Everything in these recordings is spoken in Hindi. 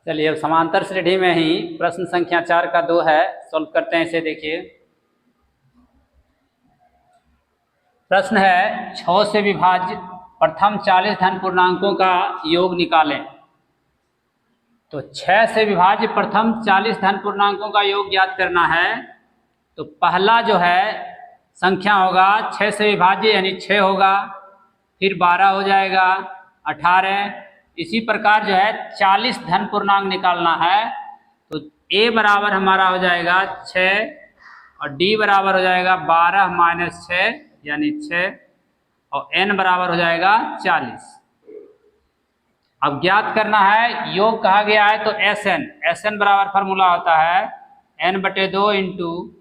चलिए अब समांतर श्रेणी में ही प्रश्न संख्या 4 का 2 है, सॉल्व करते हैं इसे। देखिए प्रश्न है 6 से विभाज्य प्रथम 40 धन पूर्णांकों का योग निकालें। तो 6 से विभाज्य प्रथम 40 धन पूर्णांकों का योग ज्ञात करना है। तो पहला जो है संख्या होगा 6 से विभाज्य यानी 6 होगा, फिर 12 हो जाएगा, 18। इसी प्रकार जो है 40 धन पूर्णांक निकालना है। तो a बराबर हमारा हो जाएगा 6 और d बराबर हो जाएगा 12 माइनस 6 यानी 6 और n बराबर हो जाएगा 40। अब ज्ञात करना है, योग कहा गया है तो SN बराबर फार्मूला होता है n/2 into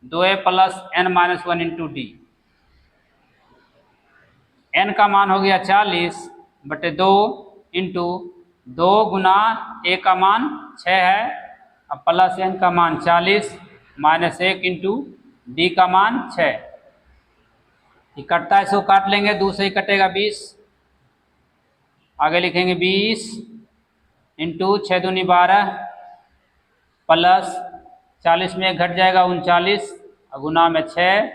2a plus n minus 1 into D. n का मान हो गया 40/2 इंटू 2 गुना a का मान 6 है, अब प्लस n का मान 40 माइनस 1 इंटू डी का मान 6। ये कटता है, इसको काट लेंगे, 2 से ही कटेगा 20। आगे लिखेंगे 20 इंटू 6 दूनी 12 प्लस 40 में 1 घट जाएगा 39 और गुना में 6।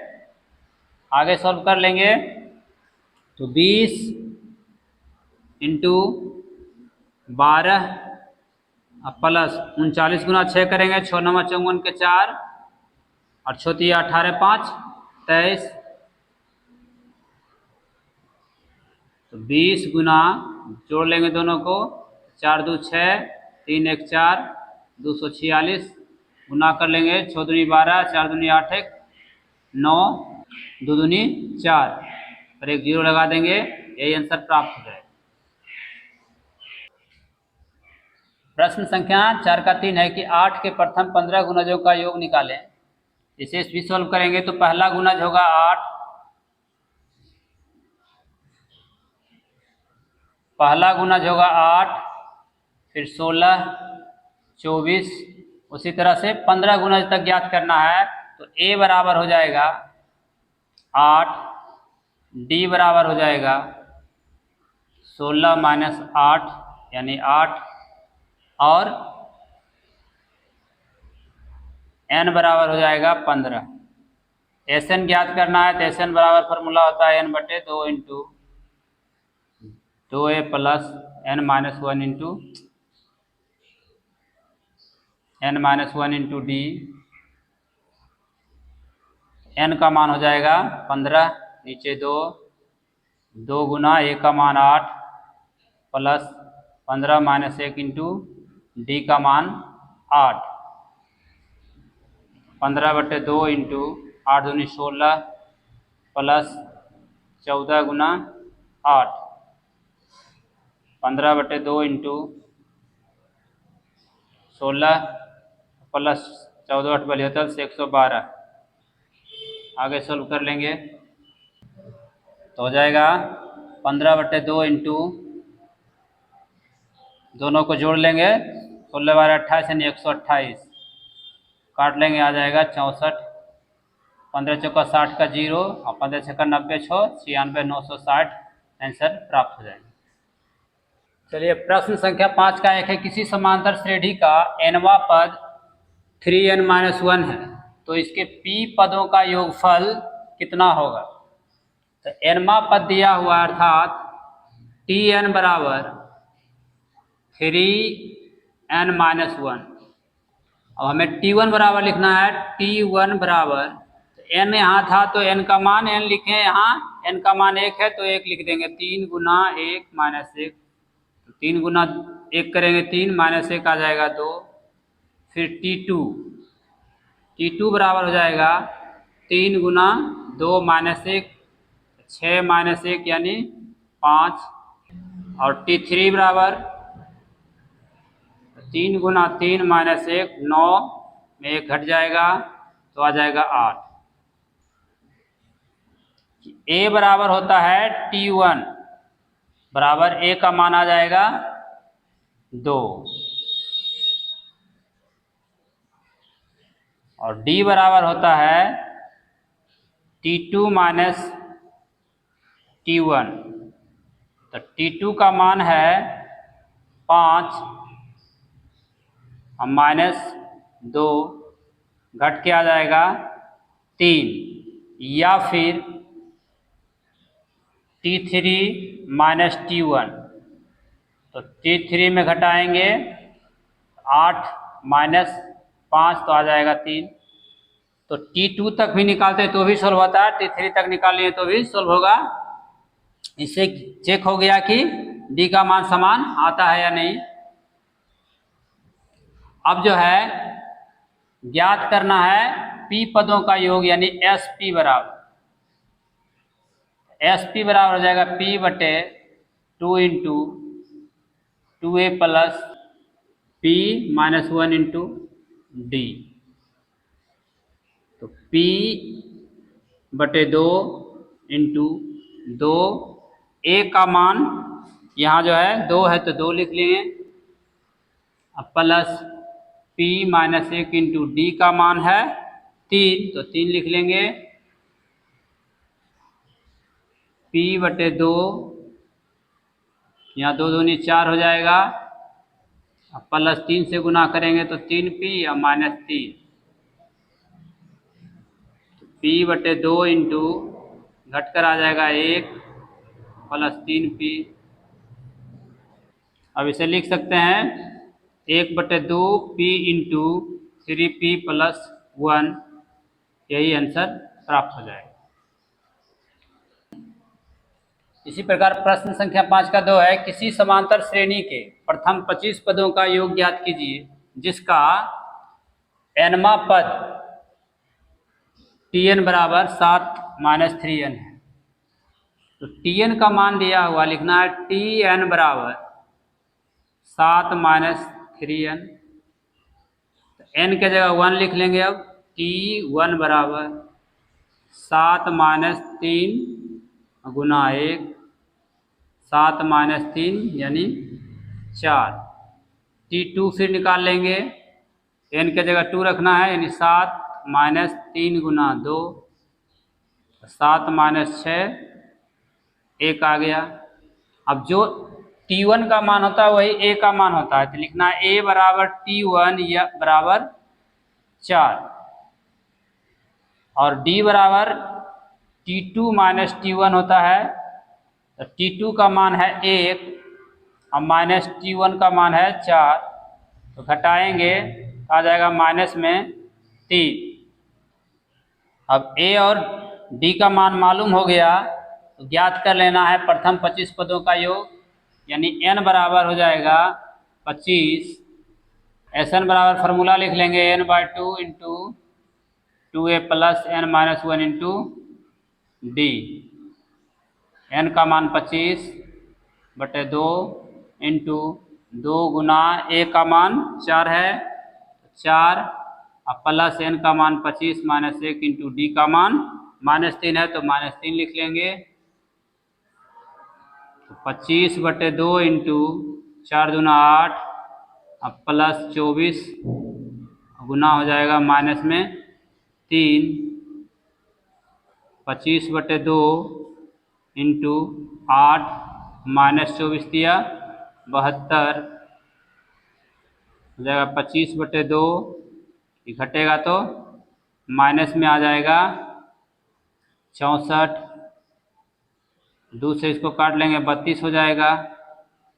आगे सॉल्व कर लेंगे तो 20 इंटू 12 प्लस 39 गुना 6 करेंगे, 6 9 54 के 4 और 6 18 5 23। तो 20 गुना जोड़ लेंगे दोनों को, 4 2 6 3 1 4 246 गुना कर लेंगे, 6 दूनी 12 4 दूनी 8 1 9 2 दूनी 4 और एक जीरो लगा देंगे, यही आंसर प्राप्त हो जाएगा। प्रश्न संख्या 4 का 3 है कि 8 के प्रथम 15 गुणजों का योग निकालें। इसे भी सॉल्व करेंगे तो पहला गुणज होगा 8, पहला गुणज होगा 8, फिर 16 24, उसी तरह से 15 गुणज तक ज्ञात करना है। तो a बराबर हो जाएगा 8, d बराबर हो जाएगा 16 माइनस 8 यानी 8 और n बराबर हो जाएगा 15। SN ज्ञात करना है तो SN बराबर फार्मूला होता है n/2 into 2a plus n minus 1 into D. n का मान हो जाएगा 15, नीचे 2 गुना a का मान 8 प्लस 15 माइनस 1 इंटू डी का मान 8। 15/2 इंटू 8 दूनी 16 प्लस 14 गुना 8, 15/2 इंटू 16 प्लस 14 8 72 से 112। आगे सोल्व कर लेंगे तो हो जाएगा 15/2 इंटू, दोनों को जोड़ लेंगे, 16 12 28 यानी 128, काट लेंगे, आ जाएगा 64, 15 चौका 60 का 0 और 15 छक्का 90 6 96 960 आंसर प्राप्त हो जाएगा। चलिए प्रश्न संख्या 5 का 1 है, किसी समांतर श्रेणी का nवां पद 3n-1 है तो इसके p पदों का योगफल कितना होगा। तो nवां पद दिया हुआ है अर्थात tn बराबर 3n-1। अब हमें t1 बराबर लिखना है, t1 बराबर n यहाँ था तो n का मान n लिखें, यहाँ n का मान 1 है तो 1 लिख देंगे, 3 गुना 1 माइनस 1, तो 3 गुना 1 करेंगे 3 माइनस 1 आ जाएगा 2। फिर t2 बराबर हो जाएगा 3 गुना 2 माइनस 1 6 माइनस 1 यानी 5 और t3 बराबर 3 गुना 3 माइनस 1 9 में 1 घट जाएगा तो आ जाएगा 8। a बराबर होता है t1 बराबर a का मान आ जाएगा 2 और d बराबर होता है t2 माइनस t1। तो t2 का मान है 5 अब -2 घट के आ जाएगा 3, या फिर T3 माइनस T1, तो T3 में घटाएंगे 8 माइनस 5 तो आ जाएगा 3। तो T2 तक भी निकालते तो भी सोल्व होता है, T3 तक निकालिए तो भी सोल्व होगा। इससे चेक हो गया कि D का मान समान आता है या नहीं। अब जो है ज्ञात करना है P पदों का योग, यानी SP बराबर, SP बराबर हो जाएगा P बटे 2 into 2A plus P minus 1 into D। तो P बटे 2 इंटू 2, A का मान यहाँ जो है 2 है तो 2 लिख लेंगे, अब plus P minus 1 into D का मान है 3 तो 3 लिख लेंगे, P बटे 2, यहाँ 2 दूनी 4 हो जाएगा, अब प्लस 3 से गुना करेंगे तो 3P या माइनस 3, P बटे 2 इंटू घट कर आ जाएगा 1 प्लस 3P। अब इसे लिख सकते हैं 1 बटे 2 P इंटू 3P प्लस 1, यही आंसर प्राप्त हो जाएगा। इसी प्रकार प्रश्न संख्या 5 का 2 है, किसी समांतर श्रेणी के प्रथम 25 पदों का योग ज्ञात कीजिए जिसका nवां पद Tn बराबर 7 माइनस 3n है। तो Tn का मान दिया हुआ, लिखना है Tn बराबर 7 माइनस 3n, n के जगह 1 लिख लेंगे। अब T1 बराबर 7 माइनस 3 गुना 1, 7 माइनस 3 यानी 4। T2 फिर निकाल लेंगे, n के जगह 2 रखना है, यानी 7 माइनस 3 गुना 2, 7 माइनस 6, 1 आ गया। अब जो T1 का मान होता है वही A का मान होता है, तो लिखना है A बराबर T1 या बराबर 4, और D बराबर T2 माइनस T1 होता है, तो T2 का मान है 1 और माइनस T1 का मान है 4, तो घटाएंगे आ जाएगा माइनस में 3। अब A और D का मान मालूम हो गया, तो ज्ञात कर लेना है प्रथम 25 पदों का योग, यानी n बराबर हो जाएगा 25। Sn बराबर फार्मूला लिख लेंगे n/2 into 2A plus n minus 1 into D। n का मान 25 बटे 2 इंटू 2 गुना A का मान 4 है, 4 अब प्लस n का मान 25 माइनस 1 इंटू D का मान माइनस 3 है तो माइनस 3 लिख लेंगे। तो 25 बटे 2 इंटू 4 दूना 8, अब प्लस 24 गुना हो जाएगा माइनस में 3, 25 बटे 2 इंटू 8 माइनस 24 दिया 72 हो जाएगा, 25 बटे 2 घटेगा तो माइनस में आ जाएगा 64, 2 से इसको काट लेंगे 32 हो जाएगा,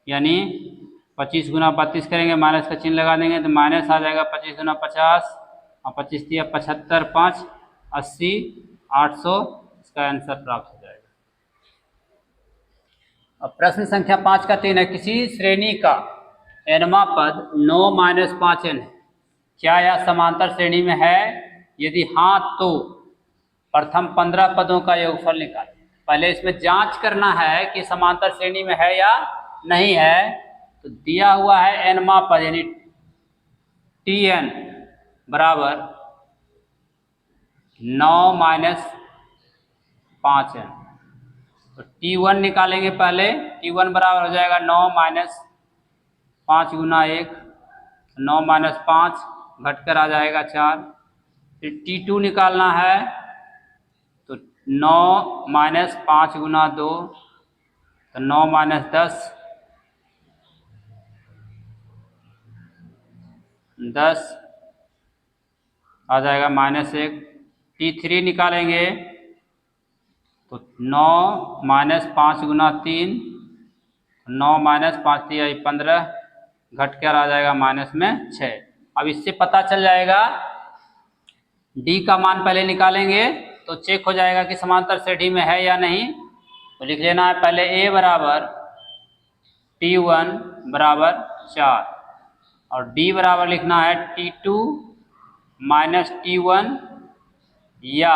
यानी 25 गुना 32 करेंगे, माइनस का चिन्ह लगा देंगे तो माइनस आ जाएगा 25 गुना 50 और 25 दिया 75, 5 80, 800, इसका आंसर प्राप्त हो जाएगा। अब प्रश्न संख्या 5 का 3 है, किसी श्रेणी का nवां पद 9 माइनस 5n है, क्या यह समांतर श्रेणी में है? यदि हाँ तो प्रथम 15 पदों का योगफल निकालें। पहले इसमें जांच करना है कि समांतर श्रेणी में है या नहीं है। तो दिया हुआ है nवां पद यानी Tn बराबर 9 माइनस 5n, तो T1 निकालेंगे पहले। T1 बराबर हो जाएगा 9 माइनस 5 गुना 1, 9 माइनस 5 घटकर आ जाएगा 4। फिर T2 निकालना है, तो 9 माइनस 5 गुना 2, तो 9 माइनस 10, 10 आ जाएगा -1। T3 निकालेंगे तो 9 - 5 गुना 3, 9 - 5 × 15, घट कर आ जाएगा -6। अब इससे पता चल जाएगा, डी का मान पहले निकालेंगे तो चेक हो जाएगा कि समांतर श्रेणी में है या नहीं। तो लिख लेना है पहले A बराबर T1 बराबर 4 और D बराबर लिखना है T2 - T1 या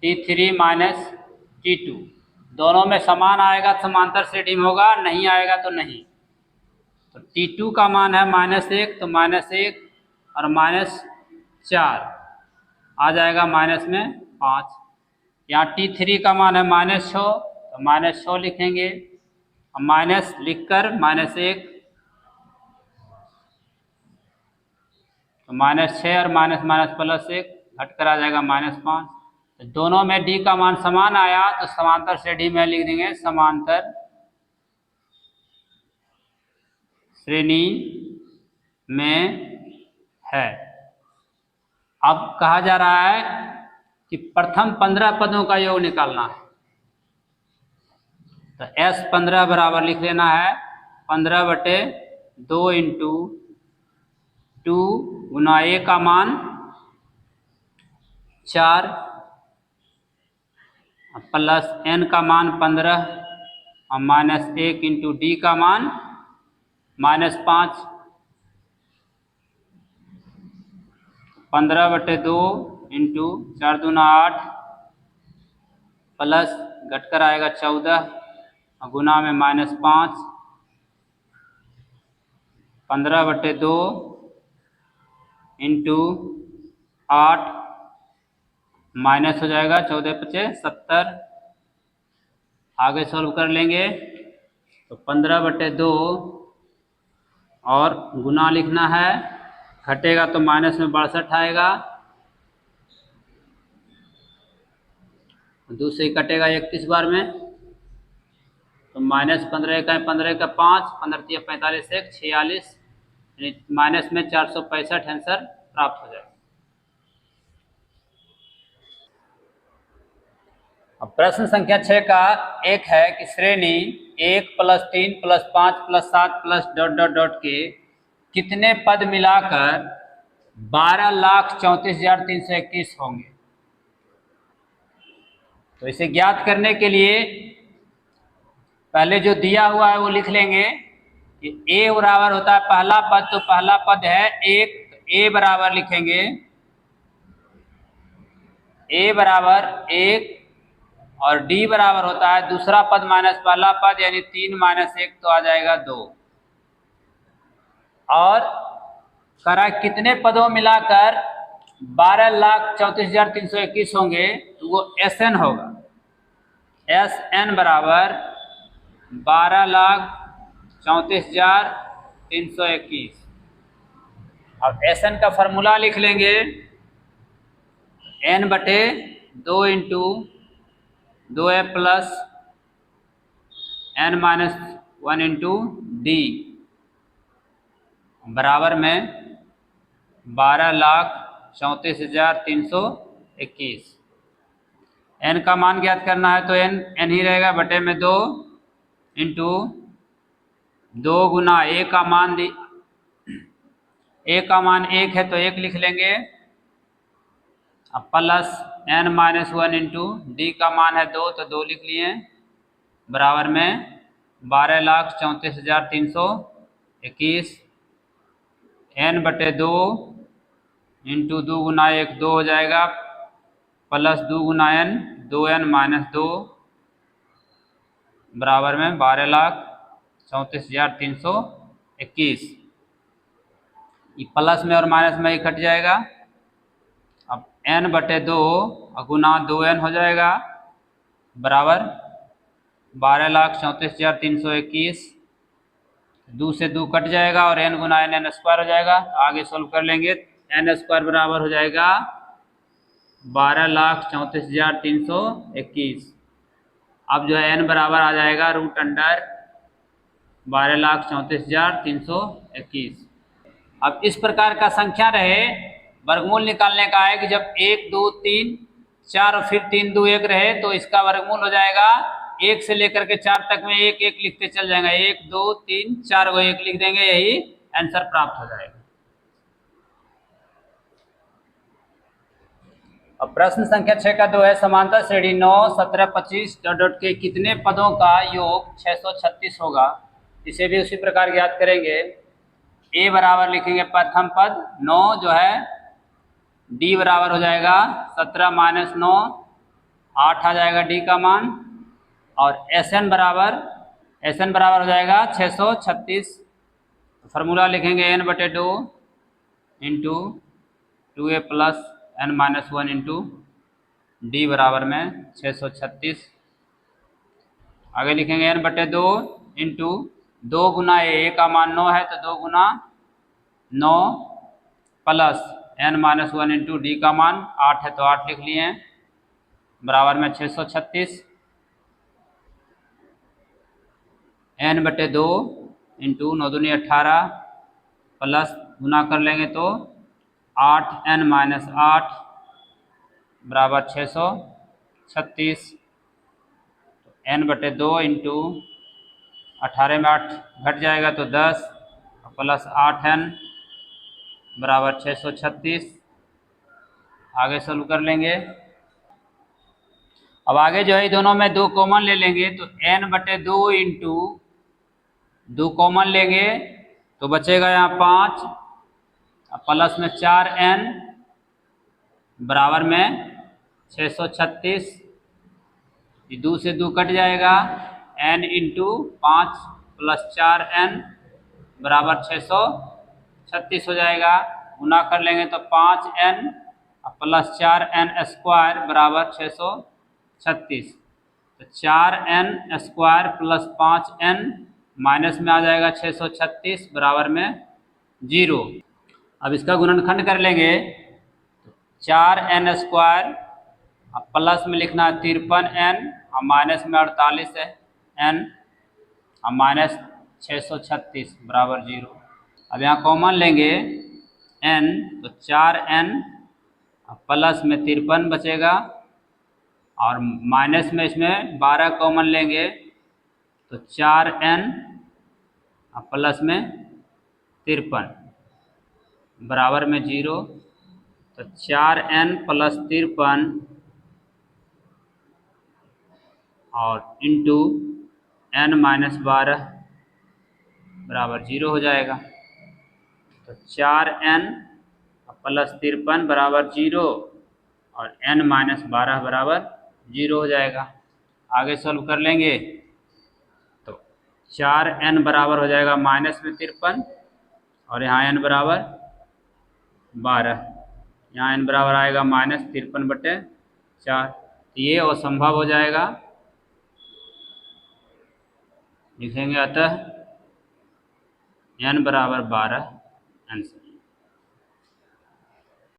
T3 - T2। दोनों में समान आएगा समांतर श्रेणी में होगा, नहीं आएगा तो नहीं। तो T2 का मान है -1, तो -1 और -4 आ जाएगा -5। यहाँ T3 का मान है -6, तो -6 लिखेंगे और माइनस लिखकर -1, तो -6 और +1 घट कर आ जाएगा -5। तो दोनों में D का मान समान आया तो समांतर श्रेणी में लिख देंगे समांतर श्रेणी में है। अब कहा जा रहा है कि प्रथम 15 पदों का योग निकालना है। तो S15 बराबर लिख लेना है 15/2 × 2 गुना A का मान 4 प्लस N का मान 15 और -1 × D का मान -5। 15/2 × 4 दूना 8 प्लस घटकर आएगा 14 और गुना में -5। 15/2 × 8 माइनस हो जाएगा 14×5 = 70। आगे सॉल्व कर लेंगे तो 15/2 और गुना लिखना है, घटेगा तो माइनस में 62 आएगा, 2 से कटेगा 31 बार में, तो -15 का 15 का 5, 15 × 45 1 46, माइनस में 465 आंसर प्राप्त हो जाएगा। अब प्रश्न संख्या 6 का एक है कि श्रेणी 1 + 3 + 5 + 7 + ... के कितने पद मिलाकर 12,34,321 होंगे। तो इसे ज्ञात करने के लिए पहले जो दिया हुआ है वो लिख लेंगे कि A बराबर होता है पहला पद, तो पहला पद है 1, A बराबर लिखेंगे A बराबर 1 और D बराबर होता है दूसरा पद माइनस पहला पद, यानी 3 - 1 तो आ जाएगा 2। और करा कितने पदों मिलाकर 12,34,321 होंगे, तो वो SN होगा। SN बराबर 12,34,321। अब SN का फॉर्मूला लिख लेंगे N/2 × 2A + N - 1 × D बराबर में 12,34,321। N का मान ज्ञात करना है तो N ही रहेगा, बटे में 2 × 2 गुना A का मान A का मान 1 है तो 1 लिख लेंगे, अब प्लस N - 1 × D का मान है 2 तो 2 लिख लिए, बराबर में 12,34,321। N/2 × 2 गुना 1 2 हो जाएगा, प्लस 2 गुना N 2N - 2 बराबर में 12,34,321। ये प्लस में और माइनस में ही कट जाएगा। अब N/2 गुना 2N हो जाएगा, बराबर 12,34,321। 2 से 2 कट जाएगा और N गुना N स्क्वायर हो जाएगा। आगे सोल्व कर लेंगे, N स्क्वायर बराबर हो जाएगा 12,34,321। अब जो है N बराबर आ जाएगा √12,34,321। अब इस प्रकार का संख्या रहे, वर्गमूल निकालने का है कि जब 1 2 3 4 और फिर 3 2 1 रहे तो इसका वर्गमूल हो जाएगा 1 से लेकर के 4 तक में 1 1 लिखते चल जाएगा, 1 2 3 4 को 1 लिख देंगे, यही आंसर प्राप्त हो जाएगा। अब प्रश्न संख्या 6 का 2 है, समांतर श्रेणी 9 17 25 डॉट के कितने पदों का योग 636 होगा। इसे भी उसी प्रकार ज्ञात करेंगे। ए बराबर लिखेंगे प्रथम पद 9 जो है, डी बराबर हो जाएगा 17 माइनस 9 8 आ जाएगा डी का मान, और एस एन बराबर हो जाएगा 636। फार्मूला लिखेंगे एन बटे 2 into 2a plus n minus 1 into D बराबर में 636। आगे लिखेंगे n बटे 2 इंटू 2 गुना ए का मान 9 है तो 2 गुना 9 plus n minus 1 into D का मान 8 है तो 8 लिख लिए हैं, बराबर में 636। n बटे 2 इंटू 9 दूनी 18 प्लस गुना कर लेंगे तो 8n माइनस 8 बराबर 636। n बटे 2 इंटू 18 में 8 घट जाएगा तो 10 प्लस 8n बराबर 636। आगे सॉल्व कर लेंगे। अब आगे जो है दोनों में 2 कॉमन ले लेंगे तो n बटे 2 इंटू 2 कॉमन लेंगे तो बचेगा यहाँ 5 प्लस में 4n बराबर में 636। 2 से 2 कट जाएगा, n इंटू 5 प्लस 4n बराबर 636 हो जाएगा। गुना कर लेंगे तो 5n प्लस 4n स्क्वायर बराबर 636। तो 4n square plus 5n minus में आ जाएगा 636 बराबर में 0। अब इसका गुणनखंड कर लेंगे तो 4n स्क्वायर प्लस में लिखना 53n और माइनस में 48 है n और माइनस 636 बराबर 0। अब यहाँ कॉमन लेंगे n तो 4n प्लस में 53 बचेगा और माइनस में इसमें 12 कॉमन लेंगे तो 4n प्लस में 53 बराबर में 0। तो 4n प्लस 53 और इंटू n माइनस 12 बराबर 0 हो जाएगा। तो 4n प्लस 53 बराबर 0 और n माइनस 12 बराबर 0 हो जाएगा। आगे सॉल्व कर लेंगे तो 4n बराबर हो जाएगा माइनस में 53 और यहाँ n बराबर 12, यहाँ n बराबर आएगा माइनस 53/4। ये असंभव हो जाएगा, लिखेंगे अतः n बराबर 12 आंसर।